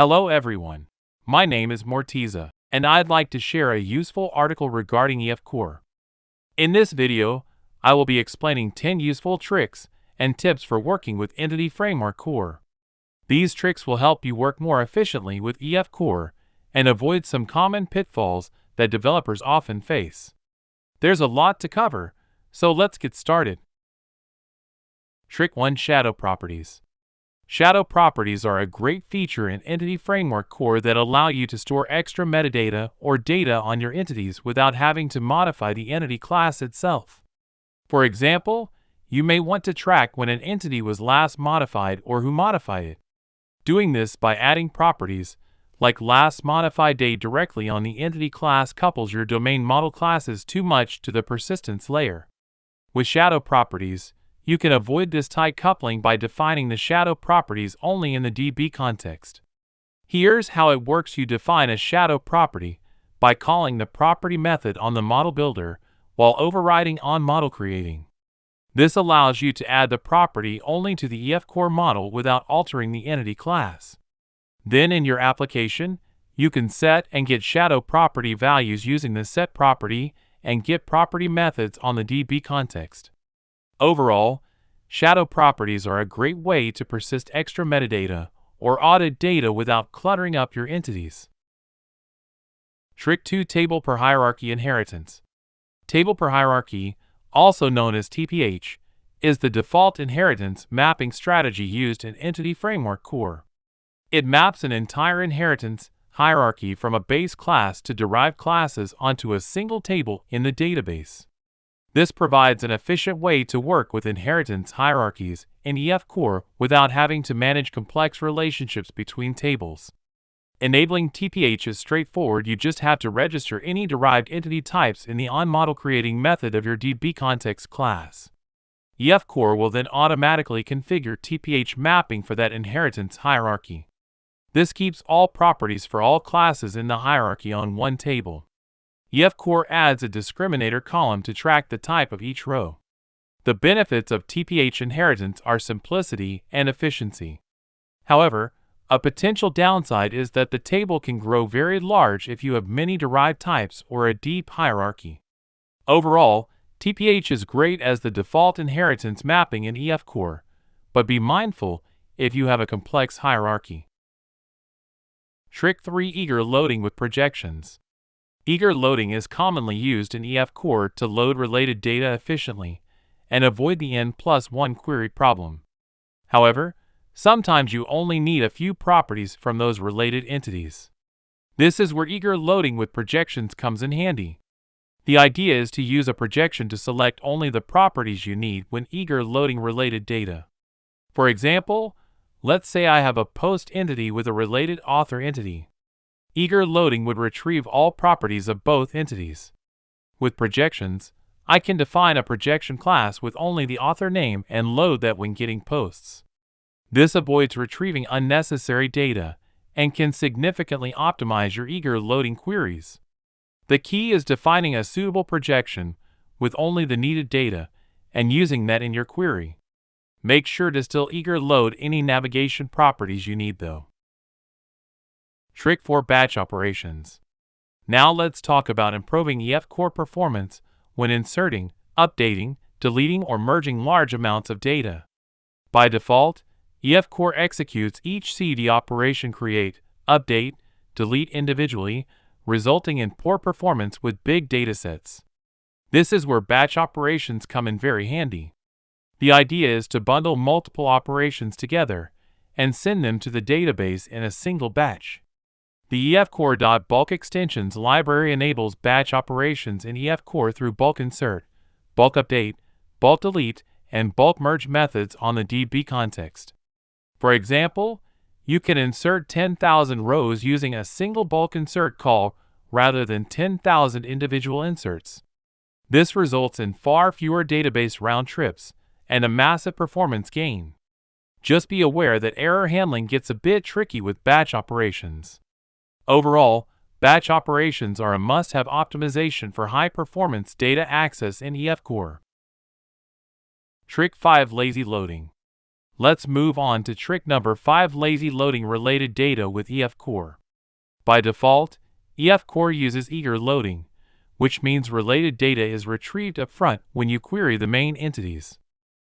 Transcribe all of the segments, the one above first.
Hello everyone. My name is Mortiza, and I'd like to share a useful article regarding EF Core. In this video, I will be explaining 10 useful tricks and tips for working with Entity Framework Core. These tricks will help you work more efficiently with EF Core and avoid some common pitfalls that developers often face. There's a lot to cover, so let's get started. Trick 1: Shadow Properties. Shadow properties are a great feature in Entity Framework Core that allow you to store extra metadata or data on your entities without having to modify the entity class itself. For example, you may want to track when an entity was last modified or who modified it. Doing this by adding properties like last modified date directly on the entity class couples your domain model classes too much to the persistence layer. With shadow properties, you can avoid this tight coupling by defining the shadow properties only in the DB context. Here's how it works. You define a shadow property by calling the property method on the model builder while overriding on model creating. This allows you to add the property only to the EF Core model without altering the entity class. Then in your application, you can set and get shadow property values using the set property and get property methods on the DB context. Overall, shadow properties are a great way to persist extra metadata or audit data without cluttering up your entities. Trick 2: Table per Hierarchy Inheritance. Table per hierarchy, also known as TPH, is the default inheritance mapping strategy used in Entity Framework Core. It maps an entire inheritance hierarchy from a base class to derived classes onto a single table in the database. This provides an efficient way to work with inheritance hierarchies in EF Core without having to manage complex relationships between tables. Enabling TPH is straightforward. You just have to register any derived entity types in the onModelCreating method of your DB context class. EF Core will then automatically configure TPH mapping for that inheritance hierarchy. This keeps all properties for all classes in the hierarchy on one table. EF Core adds a discriminator column to track the type of each row. The benefits of TPH inheritance are simplicity and efficiency. However, a potential downside is that the table can grow very large if you have many derived types or a deep hierarchy. Overall, TPH is great as the default inheritance mapping in EF Core, but be mindful if you have a complex hierarchy. Trick 3: Eager Loading with Projections. Eager loading is commonly used in EF Core to load related data efficiently and avoid the N+1 query problem. However, sometimes you only need a few properties from those related entities. This is where eager loading with projections comes in handy. The idea is to use a projection to select only the properties you need when eager loading related data. For example, let's say I have a post entity with a related author entity. Eager loading would retrieve all properties of both entities. With projections, I can define a projection class with only the author name and load that when getting posts. This avoids retrieving unnecessary data and can significantly optimize your eager loading queries. The key is defining a suitable projection with only the needed data and using that in your query. Make sure to still eager load any navigation properties you need though. Trick 4: Batch Operations. Now let's talk about improving EF Core performance when inserting, updating, deleting or merging large amounts of data. By default, EF Core executes each CD operation create, update, delete individually, resulting in poor performance with big datasets. This is where batch operations come in very handy. The idea is to bundle multiple operations together and send them to the database in a single batch. The EFCore.bulk extensions library enables batch operations in EF Core through bulk insert, bulk update, bulk delete, and bulk merge methods on the DB context. For example, you can insert 10,000 rows using a single bulk insert call rather than 10,000 individual inserts. This results in far fewer database round trips and a massive performance gain. Just be aware that error handling gets a bit tricky with batch operations. Overall, batch operations are a must-have optimization for high-performance data access in EF Core. Trick 5: Lazy Loading. Let's move on to trick number 5: lazy loading related data with EF Core. By default, EF Core uses eager loading, which means related data is retrieved up front when you query the main entities.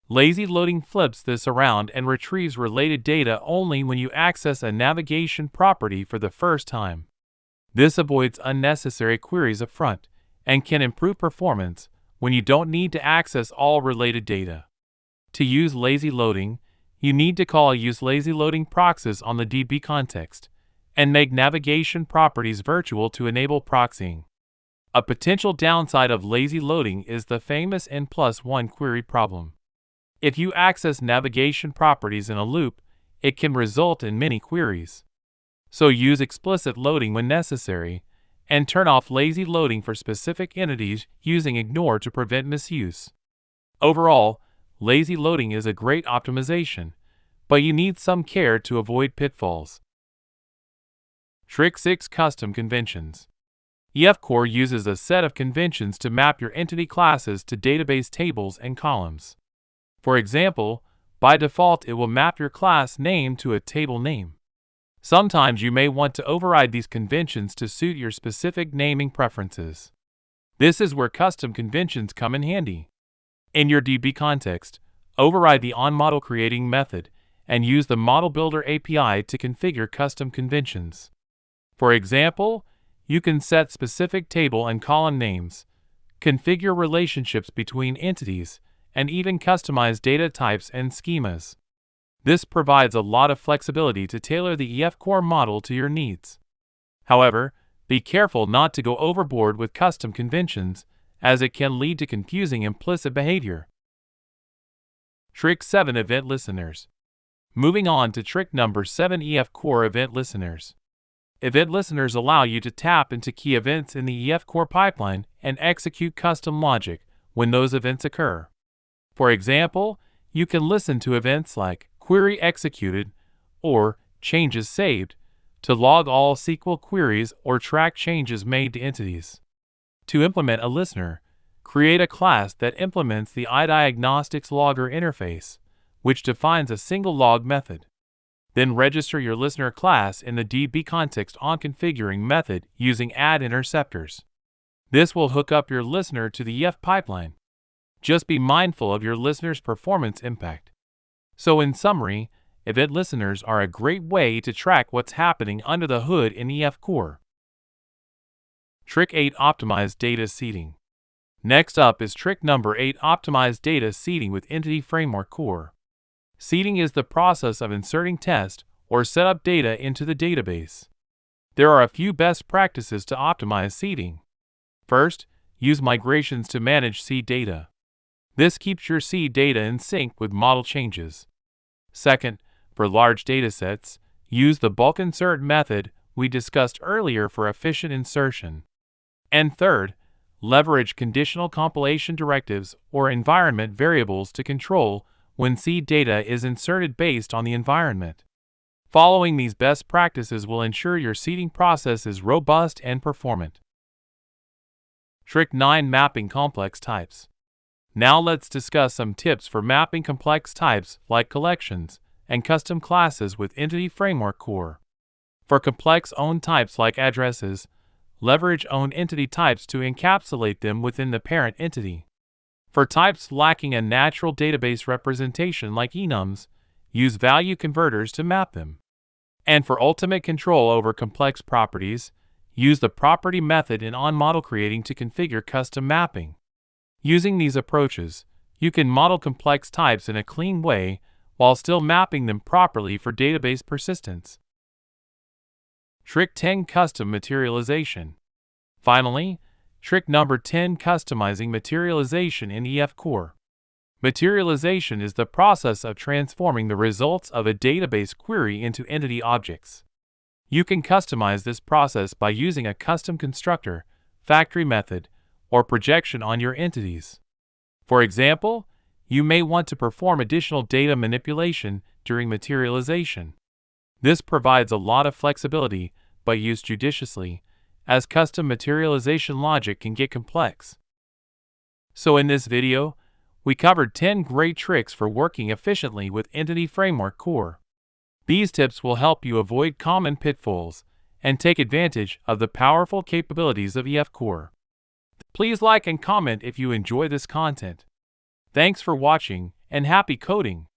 Lazy loading flips this around and retrieves related data only when you access a navigation property for the first time. This avoids unnecessary queries up front and can improve performance when you don't need to access all related data. To use lazy loading, you need to call use lazy loading proxies on the DB context and make navigation properties virtual to enable proxying. A potential downside of lazy loading is the famous N+1 query problem. If you access navigation properties in a loop, it can result in many queries. So use explicit loading when necessary, and turn off lazy loading for specific entities using ignore to prevent misuse. Overall, lazy loading is a great optimization, but you need some care to avoid pitfalls. Trick 6: Custom Conventions. EF Core uses a set of conventions to map your entity classes to database tables and columns. For example, by default it will map your class name to a table name. Sometimes you may want to override these conventions to suit your specific naming preferences. This is where custom conventions come in handy. In your DB context, override the onModelCreating method and use the Model Builder API to configure custom conventions. For example, you can set specific table and column names, configure relationships between entities, and even customize data types and schemas. This provides a lot of flexibility to tailor the EF Core model to your needs. However, be careful not to go overboard with custom conventions, as it can lead to confusing implicit behavior. Trick 7: Event Listeners. Moving on to trick number 7: EF Core Event Listeners. Event listeners allow you to tap into key events in the EF Core pipeline and execute custom logic when those events occur. For example, you can listen to events like query executed or changes saved to log all SQL queries or track changes made to entities. To implement a listener, create a class that implements the iDiagnostics logger interface, which defines a single log method. Then register your listener class in the DB context on configuring method using add interceptors. This will hook up your listener to the EF pipeline. Just be mindful of your listener's performance impact. So in summary, event listeners are a great way to track what's happening under the hood in EF Core. Trick 8: Optimize Data Seeding. Next up is trick number 8: Optimize Data Seeding with Entity Framework Core. Seeding is the process of inserting test or setup data into the database. There are a few best practices to optimize seeding. First, use migrations to manage seed data. This keeps your seed data in sync with model changes. Second, for large datasets, use the bulk insert method we discussed earlier for efficient insertion. And third, leverage conditional compilation directives or environment variables to control when seed data is inserted based on the environment. Following these best practices will ensure your seeding process is robust and performant. Trick 9: Mapping Complex Types. Now let's discuss some tips for mapping complex types like collections and custom classes with Entity Framework Core. For complex owned types like addresses, leverage owned entity types to encapsulate them within the parent entity. For types lacking a natural database representation like enums, use value converters to map them. And for ultimate control over complex properties, use the property method in onModelCreating to configure custom mapping. Using these approaches, you can model complex types in a clean way while still mapping them properly for database persistence. Trick 10: Custom Materialization. Finally, trick number 10: Customizing materialization in EF Core. Materialization is the process of transforming the results of a database query into entity objects. You can customize this process by using a custom constructor, factory method, or projection on your entities. For example, you may want to perform additional data manipulation during materialization. This provides a lot of flexibility, but used judiciously, as custom materialization logic can get complex. So in this video, we covered 10 great tricks for working efficiently with Entity Framework Core. These tips will help you avoid common pitfalls and take advantage of the powerful capabilities of EF Core. Please like and comment if you enjoy this content. Thanks for watching, and happy coding!